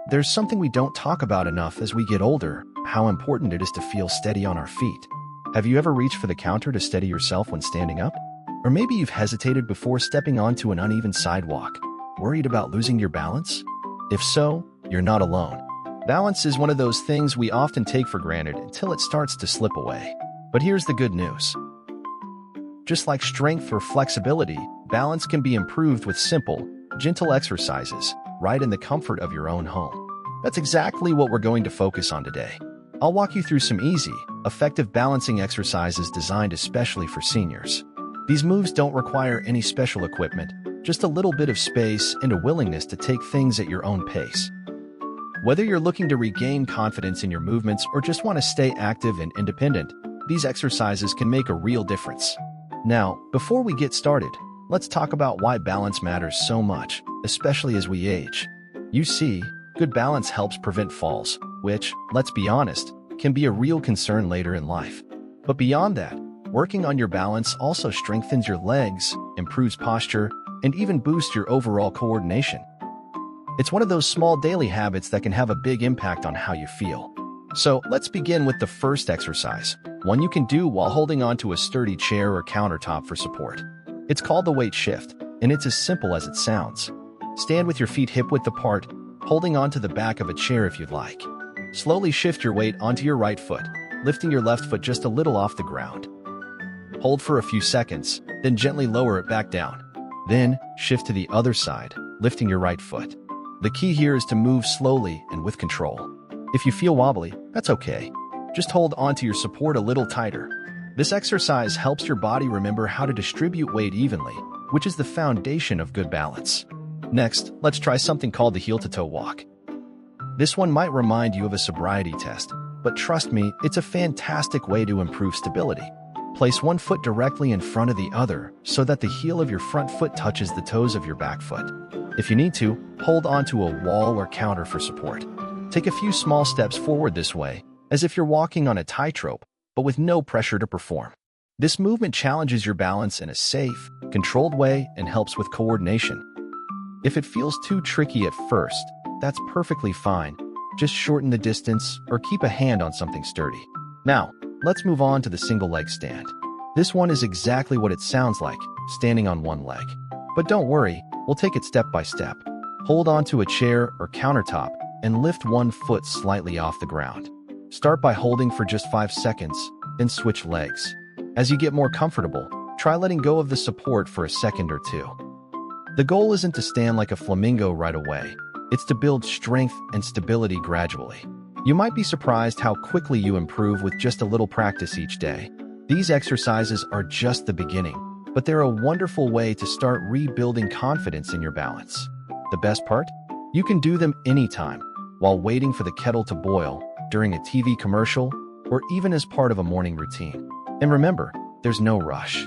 There's something we don't talk about enough as we get older, how important it is to feel steady on our feet. Have you ever reached for the counter to steady yourself when standing up? Or maybe you've hesitated before stepping onto an uneven sidewalk, worried about losing your balance? If so, you're not alone. Balance is one of those things we often take for granted until it starts to slip away. But here's the good news. Just like strength or flexibility, balance can be improved with simple, gentle exercises, right in the comfort of your own home. That's exactly what we're going to focus on today. I'll walk you through some easy, effective balancing exercises designed especially for seniors. These moves don't require any special equipment, just a little bit of space and a willingness to take things at your own pace. Whether you're looking to regain confidence in your movements or just want to stay active and independent, these exercises can make a real difference. Now, before we get started, let's talk about why balance matters so much, especially as we age. You see, good balance helps prevent falls, which, let's be honest, can be a real concern later in life. But beyond that, working on your balance also strengthens your legs, improves posture, and even boosts your overall coordination. It's one of those small daily habits that can have a big impact on how you feel. So let's begin with the first exercise, one you can do while holding onto a sturdy chair or countertop for support. It's called the weight shift, and it's as simple as it sounds. Stand with your feet hip-width apart, holding onto the back of a chair if you'd like. Slowly shift your weight onto your right foot, lifting your left foot just a little off the ground. Hold for a few seconds, then gently lower it back down. Then, shift to the other side, lifting your right foot. The key here is to move slowly and with control. If you feel wobbly, that's okay. Just hold onto your support a little tighter. This exercise helps your body remember how to distribute weight evenly, which is the foundation of good balance. Next, let's try something called the heel-to-toe walk. This one might remind you of a sobriety test, but trust me, it's a fantastic way to improve stability. Place one foot directly in front of the other so that the heel of your front foot touches the toes of your back foot. If you need to, hold onto a wall or counter for support. Take a few small steps forward this way, as if you're walking on a tightrope, but with no pressure to perform. This movement challenges your balance in a safe, controlled way and helps with coordination. If it feels too tricky at first, that's perfectly fine. Just shorten the distance or keep a hand on something sturdy. Now, let's move on to the single leg stand. This one is exactly what it sounds like, standing on one leg. But don't worry, we'll take it step by step. Hold onto a chair or countertop and lift one foot slightly off the ground. Start by holding for just 5 seconds, then switch legs. As you get more comfortable, try letting go of the support for a second or two. The goal isn't to stand like a flamingo right away. It's to build strength and stability gradually. You might be surprised how quickly you improve with just a little practice each day. These exercises are just the beginning, but they're a wonderful way to start rebuilding confidence in your balance. The best part? You can do them anytime, while waiting for the kettle to boil, during a TV commercial, or even as part of a morning routine. And remember, there's no rush.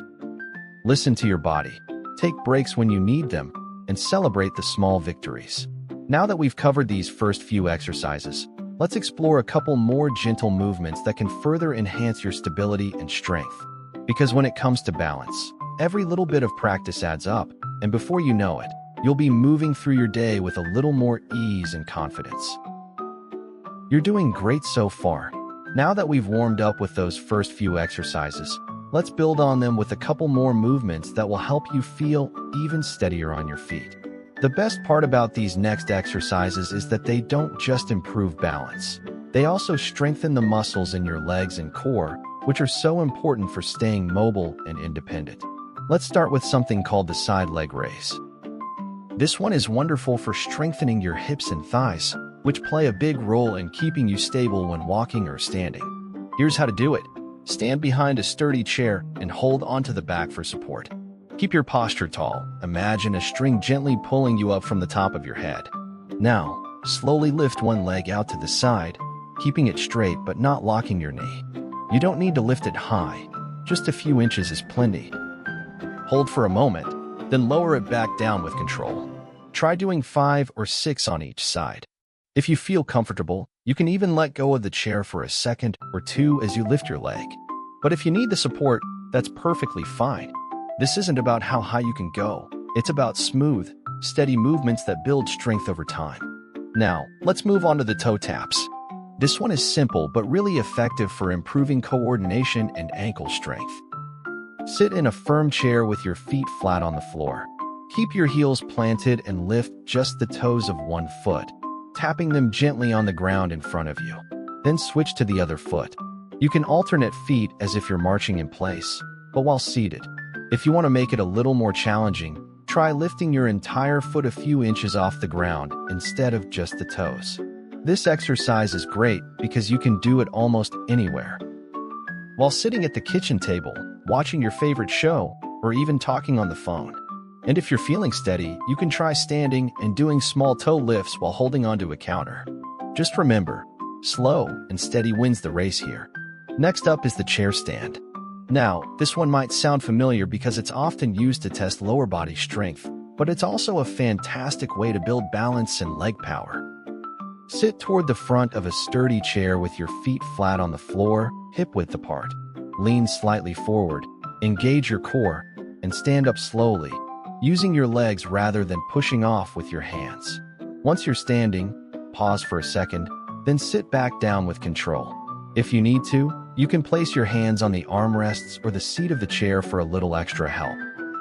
Listen to your body, take breaks when you need them, and celebrate the small victories. Now that we've covered these first few exercises, let's explore a couple more gentle movements that can further enhance your stability and strength. Because when it comes to balance, every little bit of practice adds up, and before you know it, you'll be moving through your day with a little more ease and confidence. You're doing great so far. Now that we've warmed up with those first few exercises, let's build on them with a couple more movements that will help you feel even steadier on your feet. The best part about these next exercises is that they don't just improve balance. They also strengthen the muscles in your legs and core, which are so important for staying mobile and independent. Let's start with something called the side leg raise. This one is wonderful for strengthening your hips and thighs, which play a big role in keeping you stable when walking or standing. Here's how to do it. Stand behind a sturdy chair and hold onto the back for support. Keep your posture tall. Imagine a string gently pulling you up from the top of your head. Now, slowly lift one leg out to the side, keeping it straight but not locking your knee. You don't need to lift it high. Just a few inches is plenty. Hold for a moment, then lower it back down with control. Try doing 5 or 6 on each side. If you feel comfortable, you can even let go of the chair for a second or two as you lift your leg. But if you need the support, that's perfectly fine. This isn't about how high you can go. It's about smooth, steady movements that build strength over time. Now, let's move on to the toe taps. This one is simple but really effective for improving coordination and ankle strength. Sit in a firm chair with your feet flat on the floor. Keep your heels planted and lift just the toes of one foot, tapping them gently on the ground in front of you. Then switch to the other foot. You can alternate feet as if you're marching in place, but while seated. If you want to make it a little more challenging, try lifting your entire foot a few inches off the ground instead of just the toes. This exercise is great because you can do it almost anywhere. While sitting at the kitchen table, watching your favorite show, or even talking on the phone. And if you're feeling steady, you can try standing and doing small toe lifts while holding onto a counter. Just remember, slow and steady wins the race here. Next up is the chair stand. Now, this one might sound familiar because it's often used to test lower body strength, but it's also a fantastic way to build balance and leg power. Sit toward the front of a sturdy chair with your feet flat on the floor, hip-width apart. Lean slightly forward, engage your core, and stand up slowly, using your legs rather than pushing off with your hands. Once you're standing, pause for a second, then sit back down with control. If you need to, you can place your hands on the armrests or the seat of the chair for a little extra help.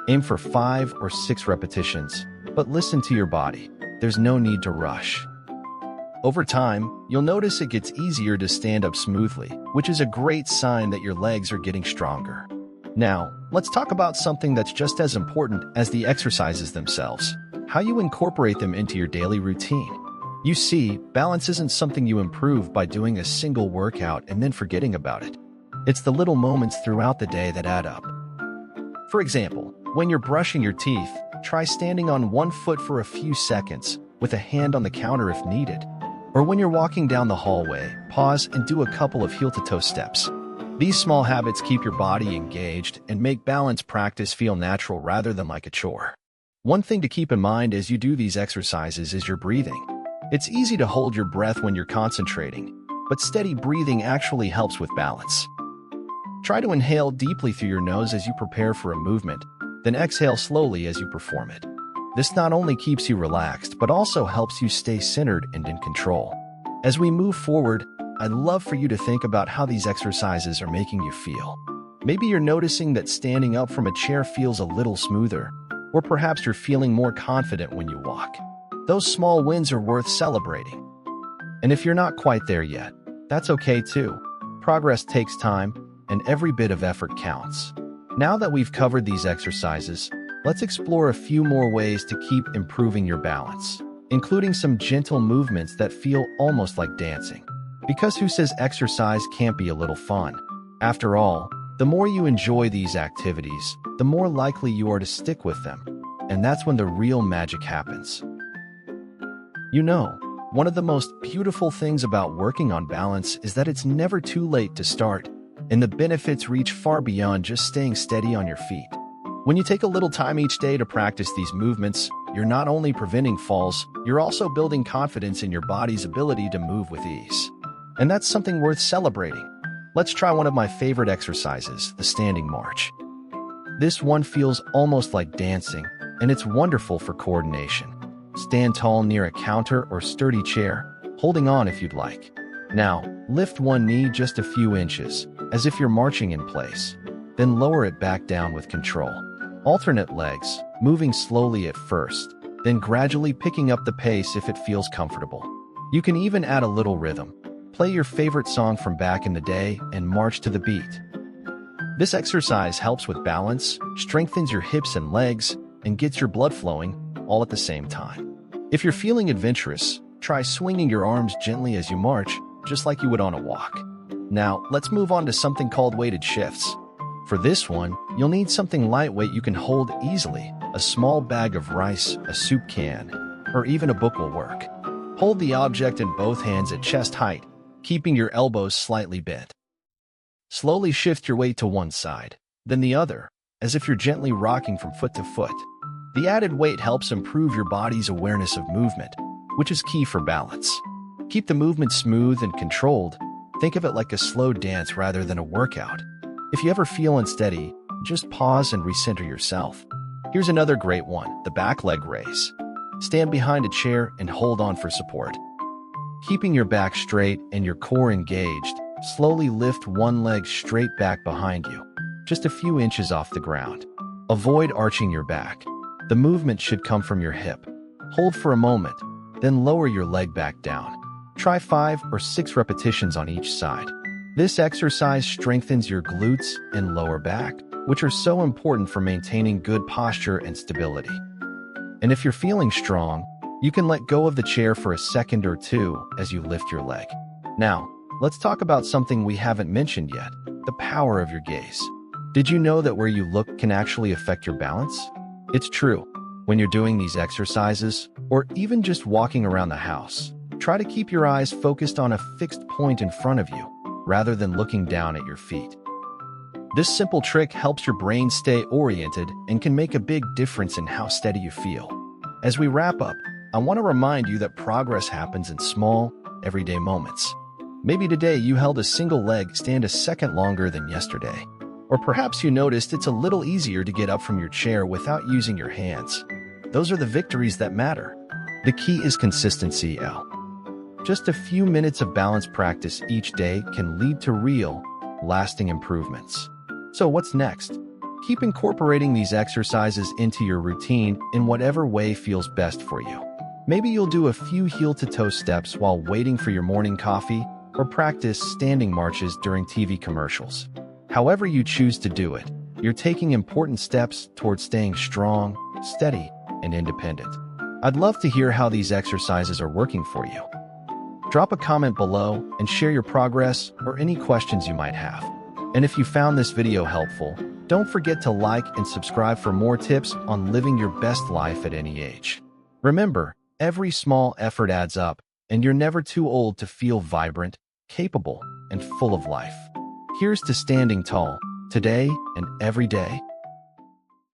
Aim for 5 or 6 repetitions, but listen to your body. There's no need to rush. Over time, you'll notice it gets easier to stand up smoothly, which is a great sign that your legs are getting stronger. Now, let's talk about something that's just as important as the exercises themselves: how you incorporate them into your daily routine. You see, balance isn't something you improve by doing a single workout and then forgetting about it. It's the little moments throughout the day that add up. For example, when you're brushing your teeth, try standing on one foot for a few seconds, with a hand on the counter if needed. Or when you're walking down the hallway, pause and do a couple of heel-to-toe steps. These small habits keep your body engaged and make balance practice feel natural rather than like a chore. One thing to keep in mind as you do these exercises is your breathing. It's easy to hold your breath when you're concentrating, but steady breathing actually helps with balance. Try to inhale deeply through your nose as you prepare for a movement, then exhale slowly as you perform it. This not only keeps you relaxed, but also helps you stay centered and in control. As we move forward, I'd love for you to think about how these exercises are making you feel. Maybe you're noticing that standing up from a chair feels a little smoother, or perhaps you're feeling more confident when you walk. Those small wins are worth celebrating. And if you're not quite there yet, that's okay too. Progress takes time, and every bit of effort counts. Now that we've covered these exercises, let's explore a few more ways to keep improving your balance, including some gentle movements that feel almost like dancing. Because who says exercise can't be a little fun? After all, the more you enjoy these activities, the more likely you are to stick with them. And that's when the real magic happens. You know, one of the most beautiful things about working on balance is that it's never too late to start, and the benefits reach far beyond just staying steady on your feet. When you take a little time each day to practice these movements, you're not only preventing falls, you're also building confidence in your body's ability to move with ease. And that's something worth celebrating. Let's try one of my favorite exercises, the standing march. This one feels almost like dancing, and it's wonderful for coordination. Stand tall near a counter or sturdy chair, holding on if you'd like. Now, lift one knee just a few inches, as if you're marching in place. Then lower it back down with control. Alternate legs, moving slowly at first, then gradually picking up the pace if it feels comfortable. You can even add a little rhythm. Play your favorite song from back in the day and march to the beat. This exercise helps with balance, strengthens your hips and legs, and gets your blood flowing, all at the same time. If you're feeling adventurous, try swinging your arms gently as you march, just like you would on a walk. Now, let's move on to something called weighted shifts. For this one, you'll need something lightweight you can hold easily. A small bag of rice, a soup can, or even a book will work. Hold the object in both hands at chest height, keeping your elbows slightly bent. Slowly shift your weight to one side, then the other, as if you're gently rocking from foot to foot. The added weight helps improve your body's awareness of movement, which is key for balance. Keep the movement smooth and controlled. Think of it like a slow dance rather than a workout. If you ever feel unsteady, just pause and recenter yourself. Here's another great one, the back leg raise. Stand behind a chair and hold on for support. Keeping your back straight and your core engaged, slowly lift one leg straight back behind you, just a few inches off the ground. Avoid arching your back. The movement should come from your hip. Hold for a moment, then lower your leg back down. Try 5 or 6 repetitions on each side. This exercise strengthens your glutes and lower back, which are so important for maintaining good posture and stability. And if you're feeling strong, you can let go of the chair for a second or two as you lift your leg. Now, let's talk about something we haven't mentioned yet, the power of your gaze. Did you know that where you look can actually affect your balance? It's true. When you're doing these exercises, or even just walking around the house, try to keep your eyes focused on a fixed point in front of you, rather than looking down at your feet. This simple trick helps your brain stay oriented and can make a big difference in how steady you feel. As we wrap up, I want to remind you that progress happens in small, everyday moments. Maybe today you held a single leg stand a second longer than yesterday. Or perhaps you noticed it's a little easier to get up from your chair without using your hands. Those are the victories that matter. The key is consistency, Just a few minutes of balance practice each day can lead to real, lasting improvements. So what's next? Keep incorporating these exercises into your routine in whatever way feels best for you. Maybe you'll do a few heel-to-toe steps while waiting for your morning coffee, or practice standing marches during TV commercials. However you choose to do it, you're taking important steps towards staying strong, steady, and independent. I'd love to hear how these exercises are working for you. Drop a comment below and share your progress or any questions you might have. And if you found this video helpful, don't forget to like and subscribe for more tips on living your best life at any age. Remember, every small effort adds up, and you're never too old to feel vibrant, capable, and full of life. Here's to standing tall, today and every day.